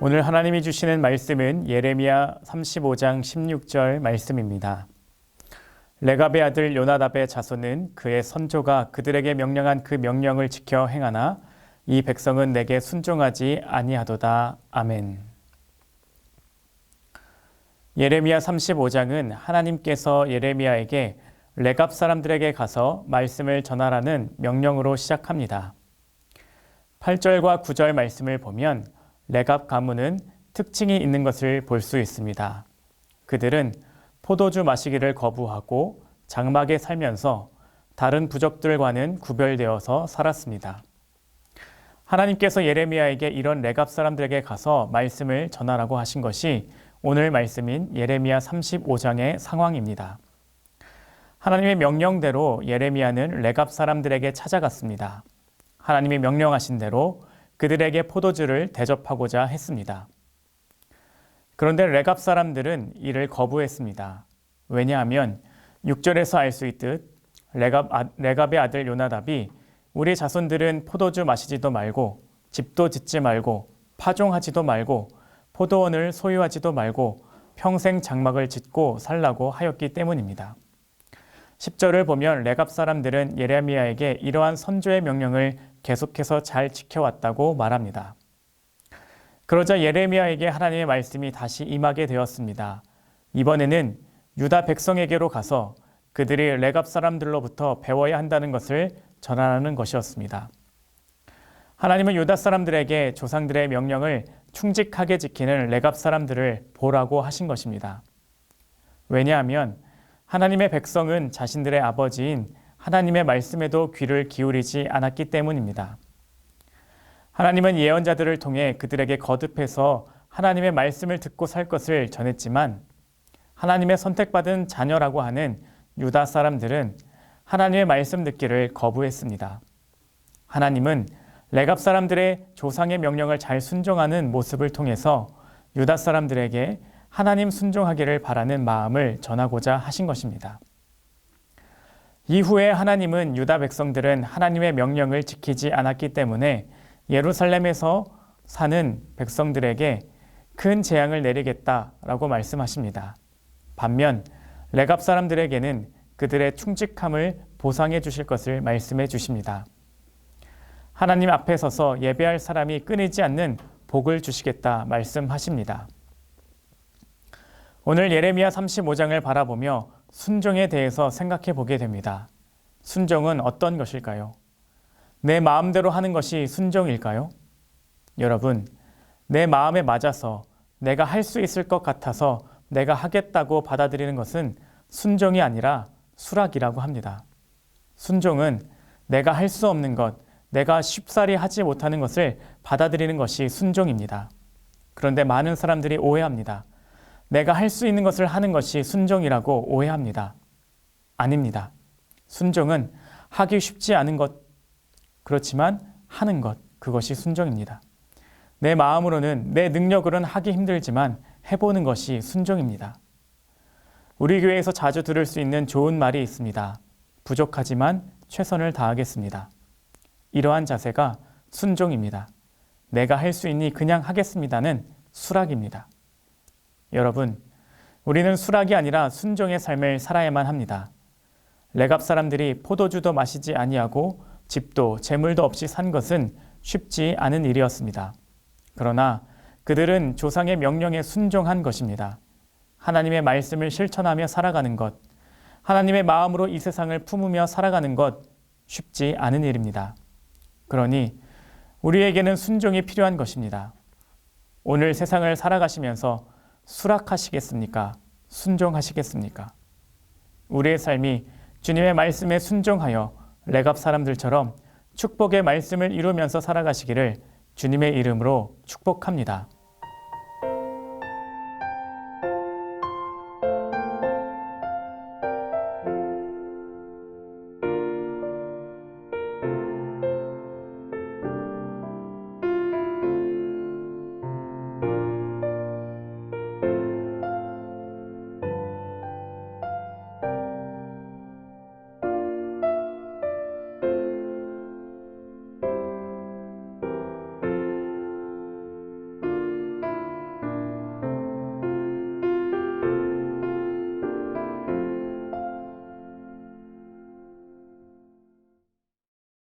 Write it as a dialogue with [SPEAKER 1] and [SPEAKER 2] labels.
[SPEAKER 1] 오늘 하나님이 주시는 말씀은 예레미야 35장 16절 말씀입니다. 레갑의 아들 요나답의 자손은 그의 선조가 그들에게 명령한 그 명령을 지켜 행하나 이 백성은 내게 순종하지 아니하도다. 아멘. 예레미야 35장은 하나님께서 예레미야에게 레갑 사람들에게 가서 말씀을 전하라는 명령으로 시작합니다. 8절과 9절 말씀을 보면 레갑 가문은 특징이 있는 것을 볼 수 있습니다. 그들은 포도주 마시기를 거부하고 장막에 살면서 다른 부족들과는 구별되어서 살았습니다. 하나님께서 예레미야에게 이런 레갑 사람들에게 가서 말씀을 전하라고 하신 것이 오늘 말씀인 예레미야 35장의 상황입니다. 하나님의 명령대로 예레미야는 레갑 사람들에게 찾아갔습니다. 하나님이 명령하신 대로 그들에게 포도주를 대접하고자 했습니다. 그런데 레갑 사람들은 이를 거부했습니다. 왜냐하면 6절에서 알 수 있듯 레갑의 아들 요나답이 우리 자손들은 포도주 마시지도 말고 집도 짓지 말고 파종하지도 말고 포도원을 소유하지도 말고 평생 장막을 짓고 살라고 하였기 때문입니다. 10절을 보면 레갑 사람들은 예레미야에게 이러한 선조의 명령을 계속해서 잘 지켜왔다고 말합니다. 그러자 예레미야에게 하나님의 말씀이 다시 임하게 되었습니다. 이번에는 유다 백성에게로 가서 그들이 레갑 사람들로부터 배워야 한다는 것을 전하라는 것이었습니다. 하나님은 유다 사람들에게 조상들의 명령을 충직하게 지키는 레갑 사람들을 보라고 하신 것입니다. 왜냐하면 하나님의 백성은 자신들의 아버지인 하나님의 말씀에도 귀를 기울이지 않았기 때문입니다. 하나님은 예언자들을 통해 그들에게 거듭해서 하나님의 말씀을 듣고 살 것을 전했지만 하나님의 선택받은 자녀라고 하는 유다 사람들은 하나님의 말씀 듣기를 거부했습니다. 하나님은 레갑 사람들의 조상의 명령을 잘 순종하는 모습을 통해서 유다 사람들에게 하나님 순종하기를 바라는 마음을 전하고자 하신 것입니다. 이후에 하나님은 유다 백성들은 하나님의 명령을 지키지 않았기 때문에 예루살렘에서 사는 백성들에게 큰 재앙을 내리겠다라고 말씀하십니다. 반면 레갑 사람들에게는 그들의 충직함을 보상해 주실 것을 말씀해 주십니다. 하나님 앞에 서서 예배할 사람이 끊이지 않는 복을 주시겠다 말씀하십니다. 오늘 예레미야 35장을 바라보며 순종에 대해서 생각해 보게 됩니다. 순종은 어떤 것일까요? 내 마음대로 하는 것이 순종일까요? 여러분, 내 마음에 맞아서 내가 할 수 있을 것 같아서 내가 하겠다고 받아들이는 것은 순종이 아니라 수락이라고 합니다. 순종은 내가 할 수 없는 것, 내가 쉽사리 하지 못하는 것을 받아들이는 것이 순종입니다. 그런데 많은 사람들이 오해합니다. 내가 할 수 있는 것을 하는 것이 순종이라고 오해합니다. 아닙니다. 순종은 하기 쉽지 않은 것, 그렇지만 하는 것, 그것이 순종입니다. 내 마음으로는, 내 능력으로는 하기 힘들지만 해보는 것이 순종입니다. 우리 교회에서 자주 들을 수 있는 좋은 말이 있습니다. 부족하지만 최선을 다하겠습니다. 이러한 자세가 순종입니다. 내가 할 수 있니 그냥 하겠습니다는 수락입니다. 여러분, 우리는 수락이 아니라 순종의 삶을 살아야만 합니다. 레갑 사람들이 포도주도 마시지 아니하고 집도 재물도 없이 산 것은 쉽지 않은 일이었습니다. 그러나 그들은 조상의 명령에 순종한 것입니다. 하나님의 말씀을 실천하며 살아가는 것, 하나님의 마음으로 이 세상을 품으며 살아가는 것 쉽지 않은 일입니다. 그러니 우리에게는 순종이 필요한 것입니다. 오늘 세상을 살아가시면서 수락하시겠습니까? 순종하시겠습니까? 우리의 삶이 주님의 말씀에 순종하여 레갑 사람들처럼 축복의 말씀을 이루면서 살아가시기를 주님의 이름으로 축복합니다.